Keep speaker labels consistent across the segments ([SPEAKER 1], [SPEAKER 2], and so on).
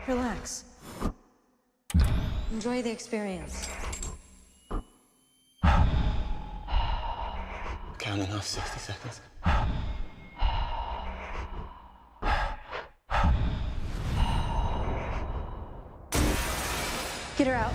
[SPEAKER 1] Relax. Enjoy the experience.
[SPEAKER 2] Counting off 60 seconds.
[SPEAKER 1] Get her out.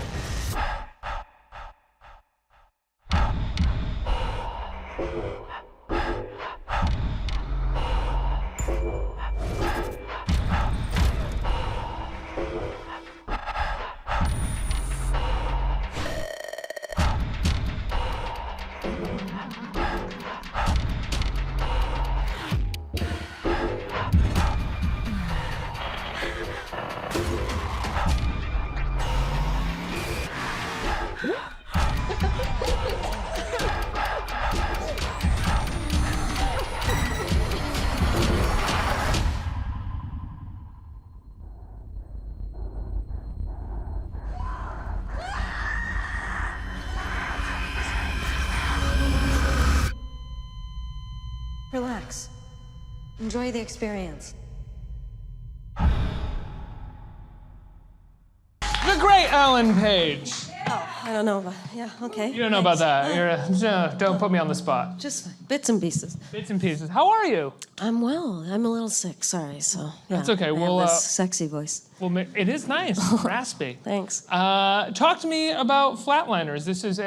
[SPEAKER 1] Relax. Enjoy the experience.
[SPEAKER 3] The great Ellen Page.
[SPEAKER 1] I don't know. Yeah, okay.
[SPEAKER 3] You don't know about that. Don't put me on the spot.
[SPEAKER 1] Just bits and pieces.
[SPEAKER 3] Bits and pieces. How are you?
[SPEAKER 1] I'm well. I'm a little sick. Sorry. So yeah,
[SPEAKER 3] That's okay.
[SPEAKER 1] I
[SPEAKER 3] We'll,
[SPEAKER 1] have this sexy voice.
[SPEAKER 3] Well, it is nice, raspy.
[SPEAKER 1] Thanks.
[SPEAKER 3] Talk to me about Flatliners. This is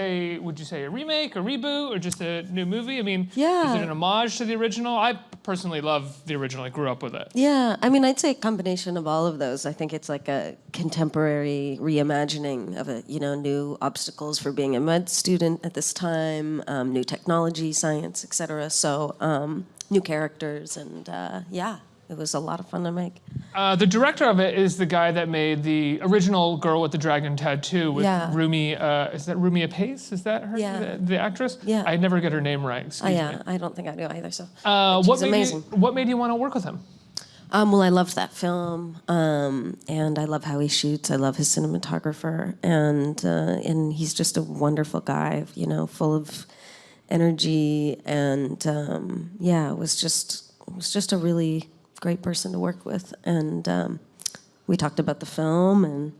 [SPEAKER 3] would you say a remake, a reboot, or just a new movie? I mean,
[SPEAKER 1] Yeah.
[SPEAKER 3] is it an homage to the original? I personally love the original. I grew up with it.
[SPEAKER 1] Yeah, I mean, I'd say a combination of all of those. I think it's like a contemporary reimagining of it. New obstacles for being a med student at this time, new technology, science, etc. So new characters, and yeah, it was a lot of fun to make.
[SPEAKER 3] The director of it is the guy that made the original Girl with the Dragon Tattoo with
[SPEAKER 1] Yeah.
[SPEAKER 3] Rumi. Is that Rumi Apace? Is that her?
[SPEAKER 1] Yeah.
[SPEAKER 3] The actress?
[SPEAKER 1] Yeah.
[SPEAKER 3] I never get her name right. Excuse
[SPEAKER 1] Yeah,
[SPEAKER 3] me.
[SPEAKER 1] I don't think I do either. So
[SPEAKER 3] What
[SPEAKER 1] amazing.
[SPEAKER 3] made you want to work with him?
[SPEAKER 1] Well, I loved that film, and I love how he shoots. I love his cinematographer, and he's just a wonderful guy. Full of energy, and yeah, it was just a really great person to work with. And we talked about the film, and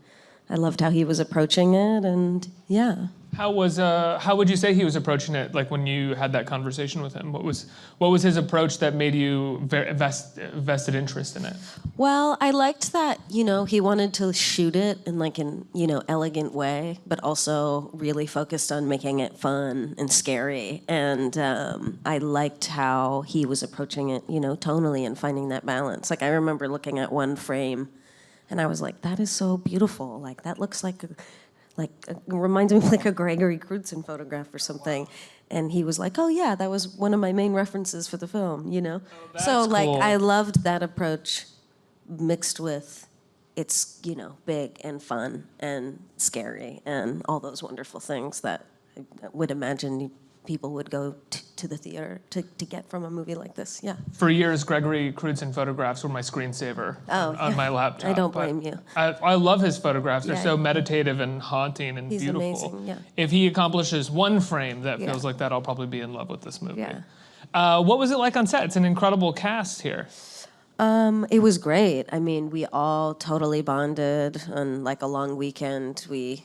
[SPEAKER 1] I loved how he was approaching it, and yeah.
[SPEAKER 3] How would you say he was approaching it? Like when you had that conversation with him, what was his approach that made you vested interest in it?
[SPEAKER 1] Well, I liked that, he wanted to shoot it in an elegant way, but also really focused on making it fun and scary. And I liked how he was approaching it, tonally and finding that balance. Like I remember looking at one frame and I was like, that is so beautiful. Like that looks like it reminds me of like a Gregory Crutzen photograph or something. And he was like, oh yeah, that was one of my main references for the film,
[SPEAKER 3] Oh,
[SPEAKER 1] So like,
[SPEAKER 3] cool.
[SPEAKER 1] I loved that approach mixed with it's, big and fun and scary and all those wonderful things that I would imagine people would go to the theater to get from a movie like this, yeah.
[SPEAKER 3] For years, Gregory Crutzen photographs were my screensaver on my laptop.
[SPEAKER 1] I don't
[SPEAKER 3] but
[SPEAKER 1] blame you.
[SPEAKER 3] I love his photographs. They're
[SPEAKER 1] Yeah.
[SPEAKER 3] so meditative and haunting and
[SPEAKER 1] He's
[SPEAKER 3] beautiful.
[SPEAKER 1] amazing, yeah.
[SPEAKER 3] If he accomplishes one frame that
[SPEAKER 1] Yeah.
[SPEAKER 3] feels like that, I'll probably be in love with this movie.
[SPEAKER 1] Yeah.
[SPEAKER 3] What was it like on set? It's an incredible cast here.
[SPEAKER 1] It was great. I mean, we all totally bonded on like a long weekend. We,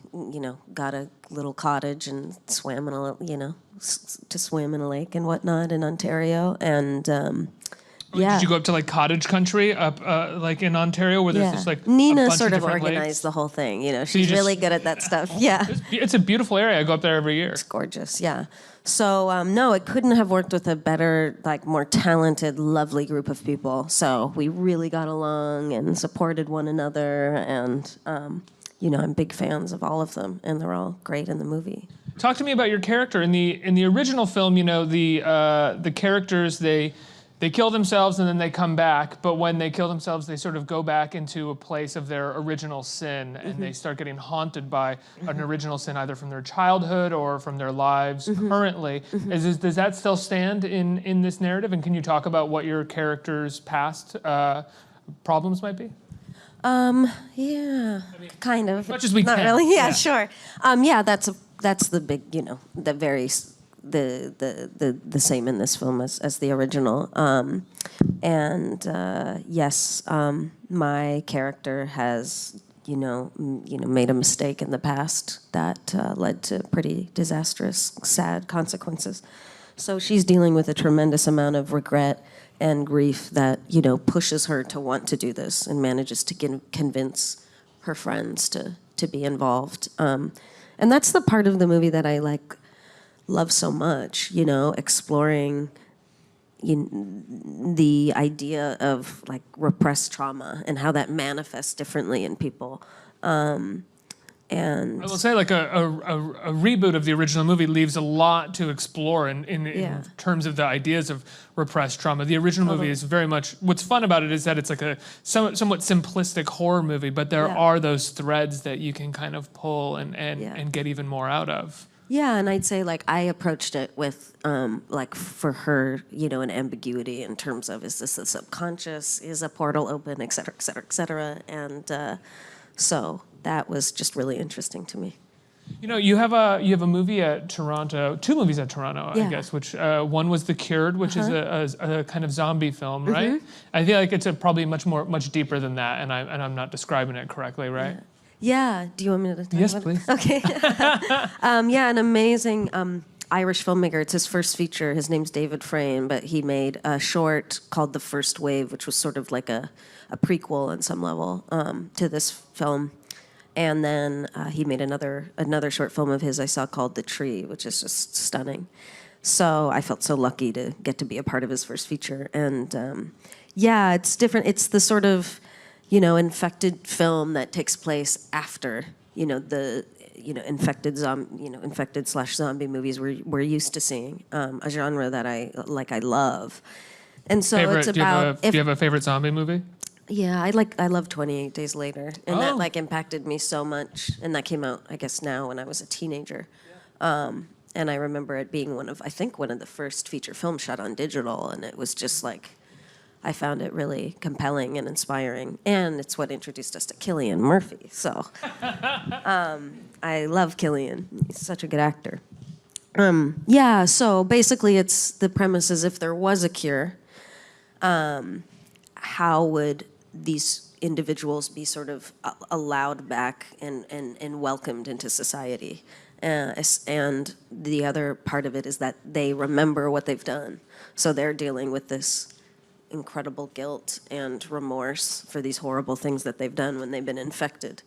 [SPEAKER 1] got a little cottage and swam in to swim in a lake and whatnot in Ontario. And yeah.
[SPEAKER 3] Did you go up to like cottage country up like in Ontario where there's just like a
[SPEAKER 1] Nina
[SPEAKER 3] bunch
[SPEAKER 1] sort of
[SPEAKER 3] different
[SPEAKER 1] organized
[SPEAKER 3] lakes?
[SPEAKER 1] the whole thing.
[SPEAKER 3] you
[SPEAKER 1] She's
[SPEAKER 3] just-
[SPEAKER 1] really good at that stuff. Yeah.
[SPEAKER 3] It's a beautiful area. I go up there every year.
[SPEAKER 1] It's gorgeous, yeah. So, no, it couldn't have worked with a better, more talented, lovely group of people. So we really got along and supported one another. And, I'm big fans of all of them. And they're all great in the movie.
[SPEAKER 3] Talk to me about your character in the original film. The characters they kill themselves and then they come back. But when they kill themselves, they sort of go back into a place of their original sin, and they start getting haunted by an original sin, either from their childhood or from their lives currently. Does that still stand in this narrative? And can you talk about what your character's past problems might be?
[SPEAKER 1] Yeah, kind of.
[SPEAKER 3] As much as we
[SPEAKER 1] Not
[SPEAKER 3] can.
[SPEAKER 1] really. Yeah,
[SPEAKER 3] Yeah.
[SPEAKER 1] sure. Yeah, that's the big, the very the same in this film as the original. Yes, my character has made a mistake in the past that led to pretty disastrous, sad consequences. So she's dealing with a tremendous amount of regret and grief that pushes her to want to do this and manages to convince her friends to be involved. And that's the part of the movie that I love so much, exploring the idea of repressed trauma and how that manifests differently in people. And
[SPEAKER 3] I will say, a reboot of the original movie leaves a lot to explore in terms of the ideas of repressed trauma. The original movie is very much, what's fun about it is that it's a somewhat simplistic horror movie, but there are those threads that you can kind of pull and get even more out of.
[SPEAKER 1] Yeah, and I'd say I approached it with for her, an ambiguity in terms of, is this the subconscious, is a portal open, et cetera, et cetera, et cetera. And so that was just really interesting to me.
[SPEAKER 3] You have a movie at Toronto, 2 movies at Toronto, I guess, which one was The Cured, which is a kind of zombie film, right? I feel like it's probably much deeper than that, and I'm not describing it correctly, right?
[SPEAKER 1] Yeah. Do you want me to talk
[SPEAKER 3] Yes,
[SPEAKER 1] about
[SPEAKER 3] please.
[SPEAKER 1] it? Okay. An amazing Irish filmmaker. It's his first feature. His name's David Frayne, but he made a short called The First Wave, which was sort of like a prequel on some level to this film. And then he made another short film of his I saw called The Tree, which is just stunning. So I felt so lucky to get to be a part of his first feature. And it's different. It's the sort of infected film that takes place after the infected/zombie movies we're used to seeing, a genre that I love. And so it's about.
[SPEAKER 3] Do you have a favorite zombie movie?
[SPEAKER 1] Yeah, I love 28 Days Later, and that impacted me so much. And that came out, I guess, now when I was a teenager. And I remember it being one of the first feature films shot on digital, and it was just I found it really compelling and inspiring, and it's what introduced us to Cillian Murphy. So I love Cillian; he's such a good actor. So basically, the premise is if there was a cure, how would these individuals be sort of allowed back and welcomed into society? And the other part of it is that they remember what they've done, so they're dealing with this incredible guilt and remorse for these horrible things that they've done when they've been infected.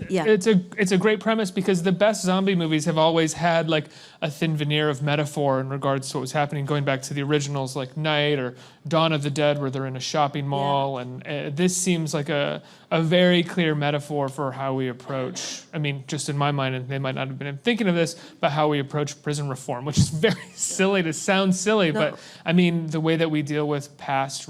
[SPEAKER 3] It's a great premise because the best zombie movies have always had a thin veneer of metaphor in regards to what was happening, going back to the originals like Night or Dawn of the Dead, where they're in a shopping mall, and this seems like a very clear metaphor for how we approach, just in my mind, and they might not have been thinking of this, but how we approach prison reform, which is very silly to sound silly, but the way that we deal with past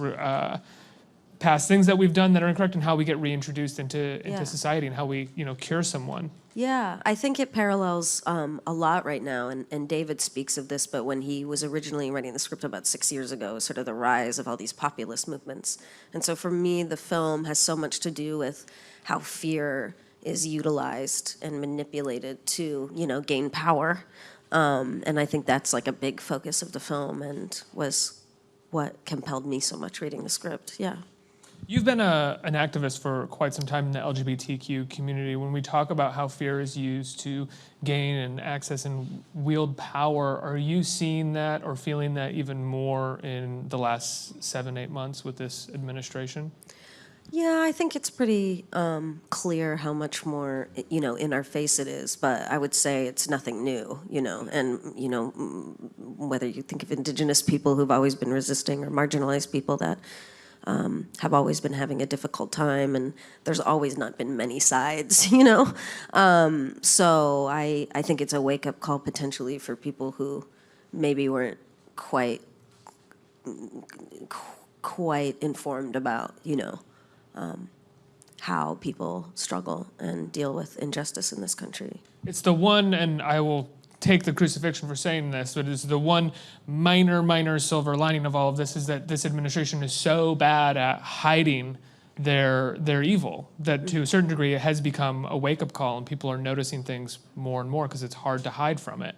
[SPEAKER 3] things that we've done that are incorrect, and how we get reintroduced into society, and how we cure someone.
[SPEAKER 1] Yeah, I think it parallels a lot right now, and David speaks of this, but when he was originally writing the script about 6 years ago, sort of the rise of all these populist movements. And so for me, the film has so much to do with how fear is utilized and manipulated to, gain power. And I think that's a big focus of the film, and was what compelled me so much reading the script. Yeah.
[SPEAKER 3] You've been an activist for quite some time in the LGBTQ community. When we talk about how fear is used to gain and access and wield power, are you seeing that or feeling that even more in the last 7-8 months with this administration?
[SPEAKER 1] Yeah, I think it's pretty clear how much more, in our face it is. But I would say it's nothing new, And, whether you think of Indigenous people who've always been resisting or marginalized people that have always been having a difficult time, and there's always not been many sides, So I think it's a wake-up call potentially for people who maybe weren't quite informed about, how people struggle and deal with injustice in this country.
[SPEAKER 3] It's the one, and I will take the crucifixion for saying this, but it's the one minor silver lining of all of this is that this administration is so bad at hiding they're evil. That to a certain degree it has become a wake-up call, and people are noticing things more and more because it's hard to hide from it.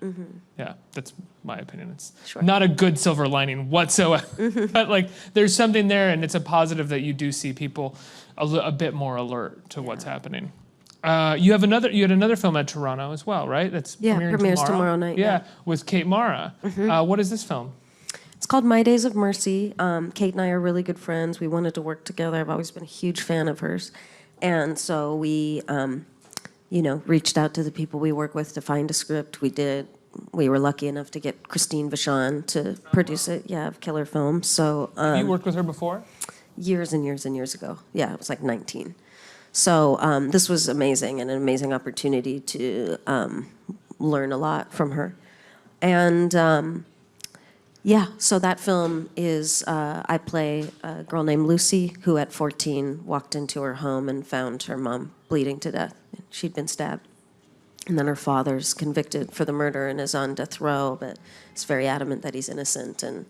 [SPEAKER 3] Yeah, that's my opinion. It's not a good silver lining whatsoever, but like there's something there, and it's a positive that you do see people a bit more alert to what's happening. You had another film at Toronto as well, right? That's
[SPEAKER 1] premieres tomorrow night.
[SPEAKER 3] Yeah, with Kate Mara. What is this film?
[SPEAKER 1] It's called My Days of Mercy. Kate and I are really good friends. We wanted to work together. I've always been a huge fan of hers. And so we, reached out to the people we work with to find a script. We did. We were lucky enough to get Christine Vachon to produce it. Yeah, of Killer Films. So
[SPEAKER 3] You worked with her before?
[SPEAKER 1] years and years and years ago. Yeah, it was like 19. So this was amazing and an amazing opportunity to learn a lot from her. And so that film is, I play a girl named Lucy who at 14 walked into her home and found her mom bleeding to death. She'd been stabbed. And then her father's convicted for the murder and is on death row, but is very adamant that he's innocent. And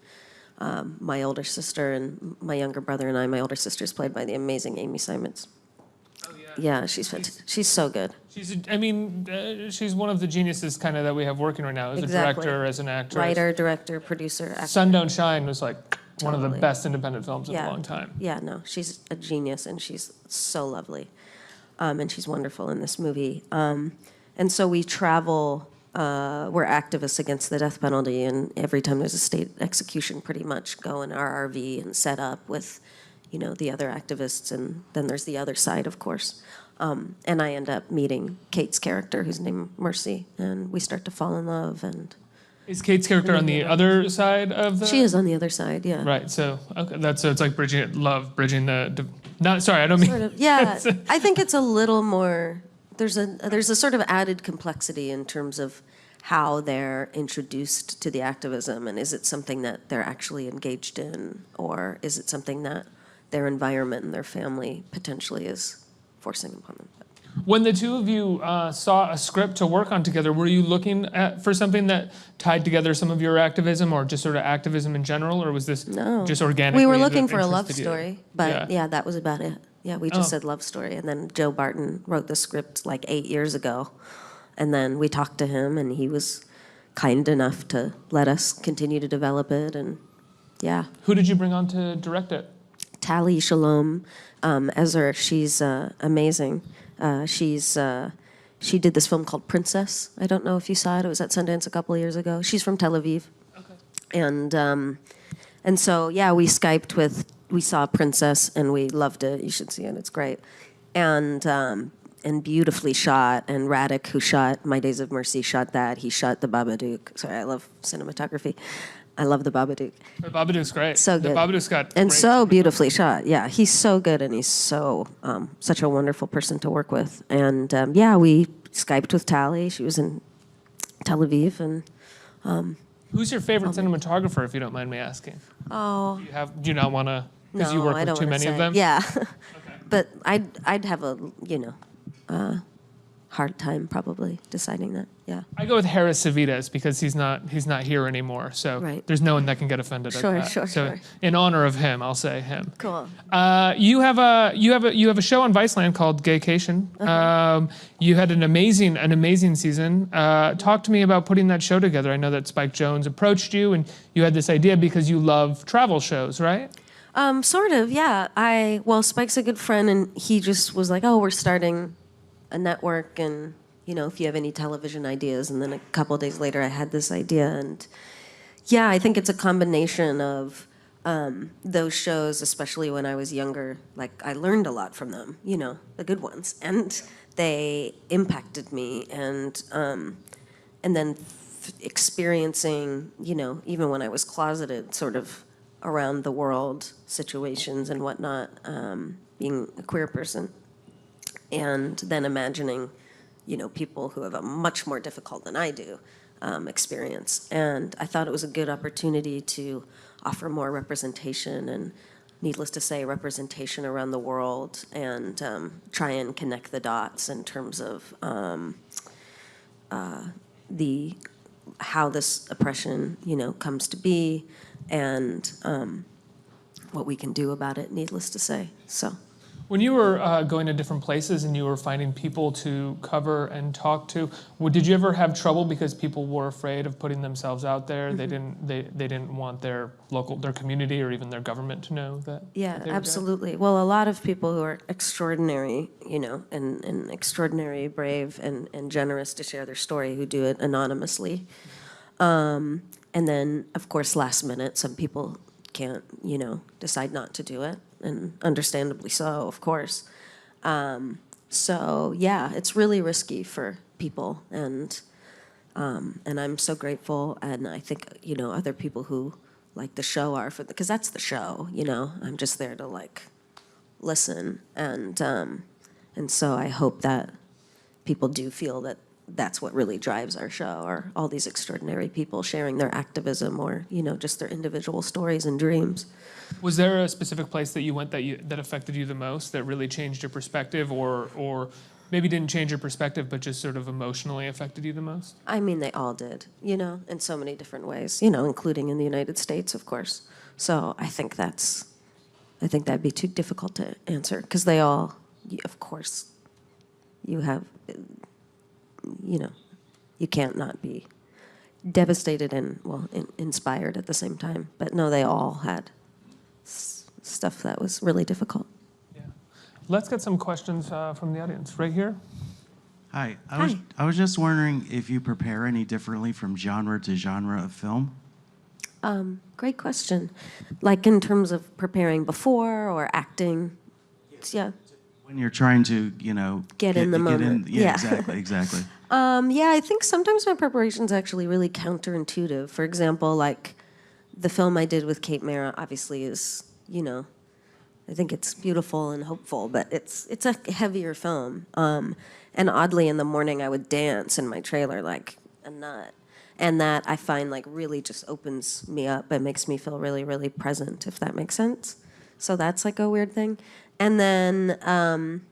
[SPEAKER 1] my older sister and my younger brother and I, my older sister's played by the amazing Amy Simons. Oh, yeah. Yeah, she's so good.
[SPEAKER 3] She's one of the geniuses kind of that we have working right now as a director, as an actress.
[SPEAKER 1] Writer, director, producer, actor.
[SPEAKER 3] Sun Don't Shine was like one of the best independent films in a long time.
[SPEAKER 1] Yeah, no, she's a genius and she's so lovely. And she's wonderful in this movie. And so we travel, we're activists against the death penalty, and every time there's a state execution, pretty much go in our RV and set up with, the other activists, and then there's the other side, of course. And I end up meeting Kate's character, who's named Mercy, and we start to fall in love. And
[SPEAKER 3] is Kate's character on the other side of the?
[SPEAKER 1] She is on the other side, yeah.
[SPEAKER 3] Right. So okay, so it's like bridging the. Not sorry, I don't mean.
[SPEAKER 1] Sort of, yeah, I think it's a little more. There's a sort of added complexity in terms of how they're introduced to the activism, and is it something that they're actually engaged in, or is it something that their environment and their family potentially is forcing upon them.
[SPEAKER 3] When the two of you saw a script to work on together, were you looking for something that tied together some of your activism or just sort of activism in general, or was this just organic?
[SPEAKER 1] We were looking for a love story, but yeah, that was about it. Yeah, we just said love story. And then Joe Barton wrote the script like 8 years ago. And then we talked to him, and he was kind enough to let us continue to develop it. And yeah.
[SPEAKER 3] Who did you bring on to direct it?
[SPEAKER 1] Tali Shalom Ezer. She's amazing. She did this film called Princess. I don't know if you saw it. It was at Sundance a couple of years ago. She's from Tel Aviv. Okay. And so, yeah, we Skyped we saw Princess, and we loved it. You should see it. It's great. And beautifully shot. And Radek, who shot My Days of Mercy, shot that. He shot The Babadook. Sorry, I love cinematography. I love The Babadook.
[SPEAKER 3] The Babadook's great.
[SPEAKER 1] So good.
[SPEAKER 3] The Babadook's got
[SPEAKER 1] and
[SPEAKER 3] great
[SPEAKER 1] so beautifully shot. Yeah, he's so good, and he's so such a wonderful person to work with. And yeah, we Skyped with Tali. She was in Tel Aviv, and.
[SPEAKER 3] Who's your favorite cinematographer, if you don't mind me asking?
[SPEAKER 1] Oh.
[SPEAKER 3] Do you not want to? Because you work with too many of them.
[SPEAKER 1] Yeah, okay. But I'd have a hard time probably deciding that. Yeah.
[SPEAKER 3] I go with Harris Savides because he's not here anymore. So there's no one that can get offended at that. So in honor of him, I'll say him.
[SPEAKER 1] Cool.
[SPEAKER 3] You have a show on Viceland called Gaycation. You had an amazing season. Talk to me about putting that show together. I know that Spike Jonze approached you, and you had this idea because you love travel shows, right?
[SPEAKER 1] Sort of, yeah. Spike's a good friend, and he just was like, "Oh, we're starting a network, and if you have any television ideas." And then a couple of days later, I had this idea, and yeah, I think it's a combination of those shows, especially when I was younger. Like, I learned a lot from them, the good ones, and they impacted me, and then experiencing, even when I was closeted, sort of around the world situations and whatnot, being a queer person. And then imagining, people who have a much more difficult than I do experience. And I thought it was a good opportunity to offer more representation, and needless to say, representation around the world, and try and connect the dots in terms of how this oppression, comes to be, and what we can do about it, needless to say. So.
[SPEAKER 3] When you were going to different places and you were finding people to cover and talk to, did you ever have trouble because people were afraid of putting themselves out there? They didn't want their community or even their government to know that.
[SPEAKER 1] Yeah,
[SPEAKER 3] that they were dead?
[SPEAKER 1] absolutely. Well, a lot of people who are extraordinary, and extraordinary, brave, and generous to share their story, who do it anonymously. And then, of course, last minute, some people can't, decide not to do it, and understandably so, of course. So yeah, it's really risky for people, and I'm so grateful, and I think other people who like the show are because that's the show. I'm just there to like listen, and so I hope that people do feel that that's what really drives our show, are all these extraordinary people sharing their activism or just their individual stories and dreams.
[SPEAKER 3] Was there a specific place that you went that affected you the most, that really changed your perspective, or maybe didn't change your perspective, but just sort of emotionally affected you the most?
[SPEAKER 1] I mean, they all did, in so many different ways, including in the United States, of course. So I think that'd be too difficult to answer, because they all, of course, you have, you can't not be devastated and, well, inspired at the same time. But no, they all had stuff that was really difficult.
[SPEAKER 3] Yeah. Let's get some questions from the audience. Right here.
[SPEAKER 4] Hi. I was just wondering if you prepare any differently from genre to genre of film?
[SPEAKER 1] Great question. Like in terms of preparing before or acting? Yeah.
[SPEAKER 4] When you're trying to,
[SPEAKER 1] Get in the moment.
[SPEAKER 4] Yeah, exactly.
[SPEAKER 1] Yeah, I think sometimes my preparation's actually really counterintuitive. For example, like the film I did with Kate Mara obviously is, I think it's beautiful and hopeful, but it's a heavier film. And oddly, in the morning I would dance in my trailer like a nut. And that I find like really just opens me up and makes me feel really, really present, if that makes sense. So that's like a weird thing. And then, and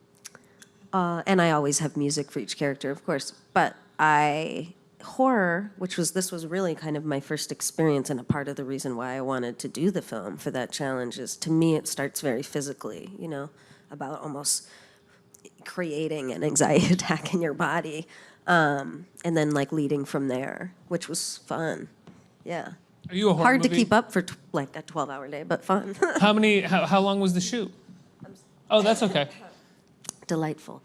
[SPEAKER 1] I always have music for each character, of course. But horror, this was really kind of my first experience, and a part of the reason why I wanted to do the film for that challenge is, to me, it starts very physically, about almost creating an anxiety attack in your body, and then like leading from there, which was fun. Yeah.
[SPEAKER 3] Are you a horror
[SPEAKER 1] Hard
[SPEAKER 3] movie?
[SPEAKER 1] to keep up for like a 12-hour day, but fun.
[SPEAKER 3] How long was the shoot? Oh, that's okay.
[SPEAKER 1] Delightful.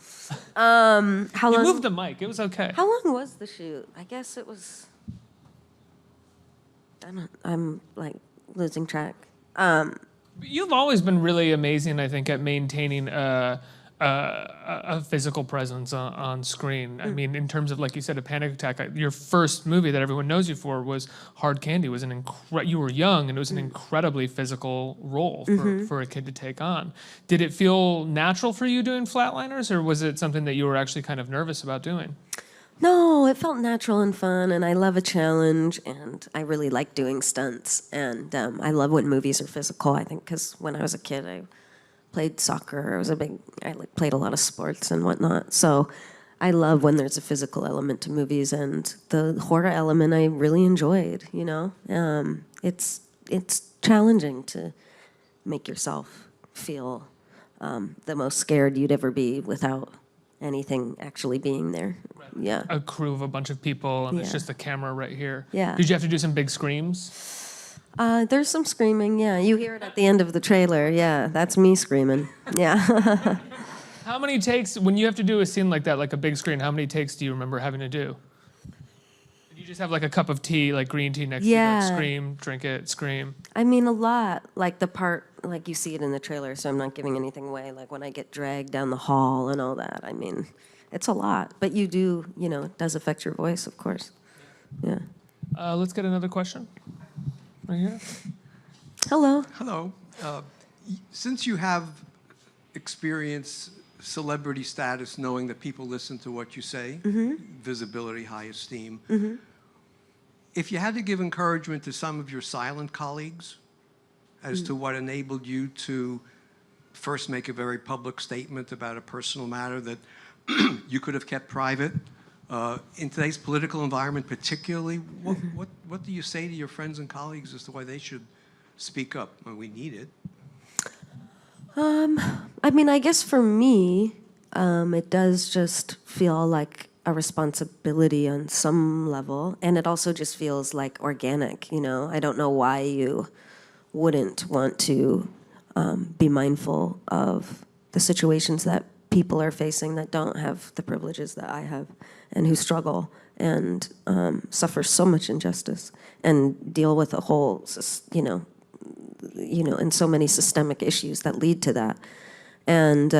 [SPEAKER 1] How
[SPEAKER 3] You
[SPEAKER 1] long?
[SPEAKER 3] moved the mic. It was okay.
[SPEAKER 1] How long was the shoot? I guess it was. I'm like losing track.
[SPEAKER 3] You've always been really amazing, I think, at maintaining a physical presence on screen. I mean, in terms of, like you said, a panic attack. Your first movie that everyone knows you for was Hard Candy. It was you were young, and it was an incredibly physical role for a kid to take on. Did it feel natural for you doing Flatliners, or was it something that you were actually kind of nervous about doing?
[SPEAKER 1] No, it felt natural and fun, and I love a challenge, and I really like doing stunts, and I love when movies are physical. I think because when I was a kid, I played soccer. I played a lot of sports and whatnot. So I love when there's a physical element to movies, and the horror element I really enjoyed. It's challenging to make yourself feel the most scared you'd ever be without anything actually being there. Yeah.
[SPEAKER 3] A crew of a bunch of people, and it's
[SPEAKER 1] Yeah.
[SPEAKER 3] just a camera right here.
[SPEAKER 1] Yeah.
[SPEAKER 3] Did you have to do some big screams?
[SPEAKER 1] There's some screaming, yeah. You hear it at the end of the trailer, yeah. That's me screaming, yeah.
[SPEAKER 3] How many takes, when you have to do a scene like that, like a big screen, how many takes do you remember having to do? Did you just have like a cup of tea, like green tea next to you, like scream, drink it, scream?
[SPEAKER 1] I mean, a lot. Like the part, like you see it in the trailer, so I'm not giving anything away. Like when I get dragged down the hall and all that. I mean, it's a lot. But you do, it does affect your voice, of course. Yeah.
[SPEAKER 3] Let's get another question. Right here.
[SPEAKER 1] Hello.
[SPEAKER 5] Hello. Since you have experienced celebrity status, knowing that people listen to what you say, visibility, high esteem, if you had to give encouragement to some of your silent colleagues as to what enabled you to first make a very public statement about a personal matter that you could have kept private, in today's political environment particularly, what do you say to your friends and colleagues as to why they should speak up? Well, we need it.
[SPEAKER 1] I mean, I guess for me, it does just feel like a responsibility on some level, and it also just feels like organic, you know? I don't know why you wouldn't want to be mindful of the situations that people are facing that don't have the privileges that I have and who struggle and suffer so much injustice and deal with a whole, you know, and so many systemic issues that lead to that. And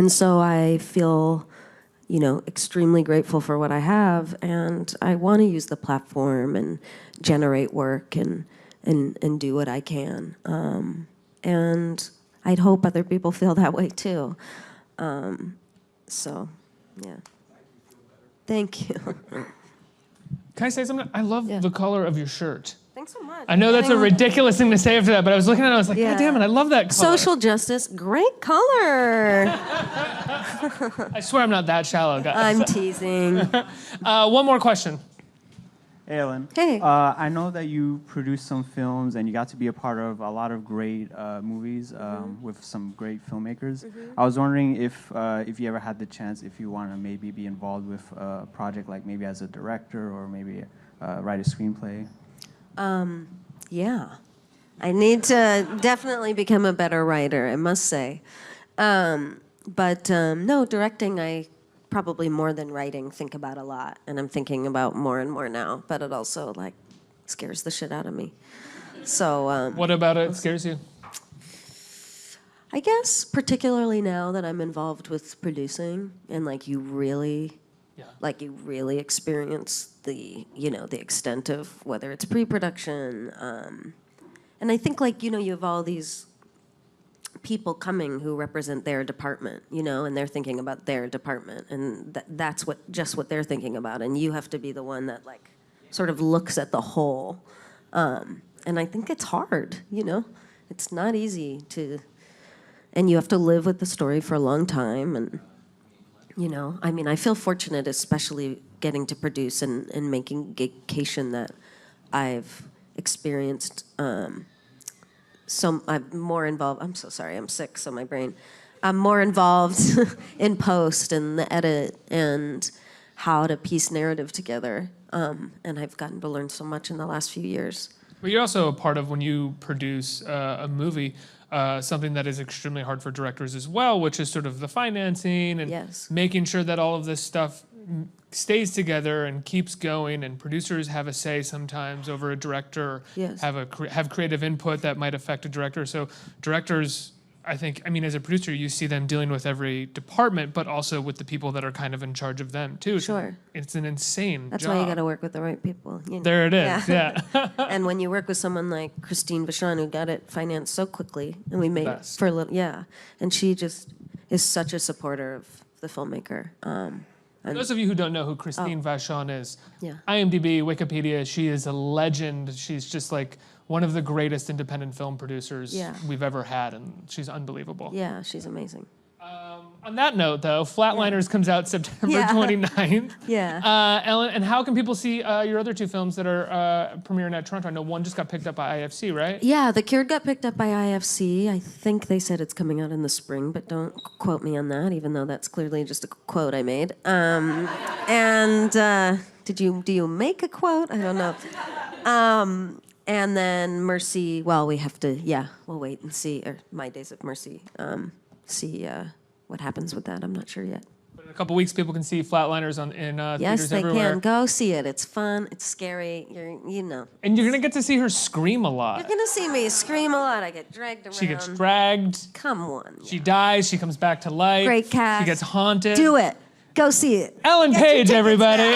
[SPEAKER 1] so I feel, you know, extremely grateful for what I have, and I want to use the platform and generate work and do what I can. And I'd hope other people feel that way too. So, yeah. Thank you.
[SPEAKER 3] Can I say something? I love the color of your shirt.
[SPEAKER 1] Thanks so much.
[SPEAKER 3] I know that's a ridiculous thing to say after that, but I was looking at it, I was like, God damn it, I love that color.
[SPEAKER 1] Social justice, great color.
[SPEAKER 3] I swear I'm not that shallow, guys.
[SPEAKER 1] I'm teasing.
[SPEAKER 3] One more question.
[SPEAKER 6] Hey, Ellen.
[SPEAKER 1] Hey.
[SPEAKER 6] I know that you produced some films and you got to be a part of a lot of great movies with some great filmmakers. I was wondering if you ever had the chance, if you want to maybe be involved with a project like maybe as a director or maybe write a screenplay.
[SPEAKER 1] Yeah. I need to definitely become a better writer, I must say. But no, directing, I probably more than writing think about a lot, and I'm thinking about more and more now, but it also like scares the shit out of me. So
[SPEAKER 3] What about it scares you?
[SPEAKER 1] I guess particularly now that I'm involved with producing and like you really experience the, you know, the extent of whether it's pre-production, and I think like, you know, you have all these people coming who represent their department, you know, and they're thinking about their department, and that's what they're thinking about, and you have to be the one that like sort of looks at the whole, and I think it's hard, you know, it's not easy to, and you have to live with the story for a long time, and you know, I mean, I feel fortunate, especially getting to produce and making vacation that I've experienced. So I'm more involved. I'm so sorry. I'm sick, so my brain. I'm more involved in post and the edit and how to piece narrative together. And I've gotten to learn so much in the last few years.
[SPEAKER 3] Well, you're also a part of when you produce a movie, something that is extremely hard for directors as well, which is sort of the financing and making sure that all of this stuff stays together and keeps going, and producers have a say sometimes over a director, have creative input that might affect a director. So directors, I mean, as a producer, you see them dealing with every department, but also with the people that are kind of in charge of them too.
[SPEAKER 1] Sure.
[SPEAKER 3] It's an insane
[SPEAKER 1] That's
[SPEAKER 3] job.
[SPEAKER 1] why you got to work with the right people. You know?
[SPEAKER 3] There it is, yeah.
[SPEAKER 1] And when you work with someone like Christine Vachon, who got it financed so quickly, and we made it for a little, and she just is such a supporter of the filmmaker.
[SPEAKER 3] For those of you who don't know who Christine Vachon is, IMDb, Wikipedia, she is a legend. She's just like one of the greatest independent film producers we've ever had, and she's unbelievable.
[SPEAKER 1] Yeah, she's amazing.
[SPEAKER 3] On that note, though, Flatliners comes out September 29th. Ellen, and how can people see your other two films that are premiering at Toronto? I know one just got picked up by IFC, right?
[SPEAKER 1] Yeah, The Cured got picked up by IFC. I think they said it's coming out in the spring, but don't quote me on that, even though that's clearly just a quote I made. Do you make a quote? I don't know. And then Mercy, well, we have to, we'll wait and see, or My Days of Mercy, see what happens with that. I'm not sure yet.
[SPEAKER 3] But in a couple weeks, people can see Flatliners in theaters
[SPEAKER 1] yes, they
[SPEAKER 3] everywhere.
[SPEAKER 1] can. Go see it. It's fun. It's scary. You know.
[SPEAKER 3] And you're going to get to see her scream a lot.
[SPEAKER 1] You're going to see me scream a lot. I get dragged around.
[SPEAKER 3] She gets dragged.
[SPEAKER 1] Come on.
[SPEAKER 3] She dies. She comes back to life.
[SPEAKER 1] Great cast.
[SPEAKER 3] She gets haunted.
[SPEAKER 1] Do it. Go see it.
[SPEAKER 3] Ellen Page, everybody.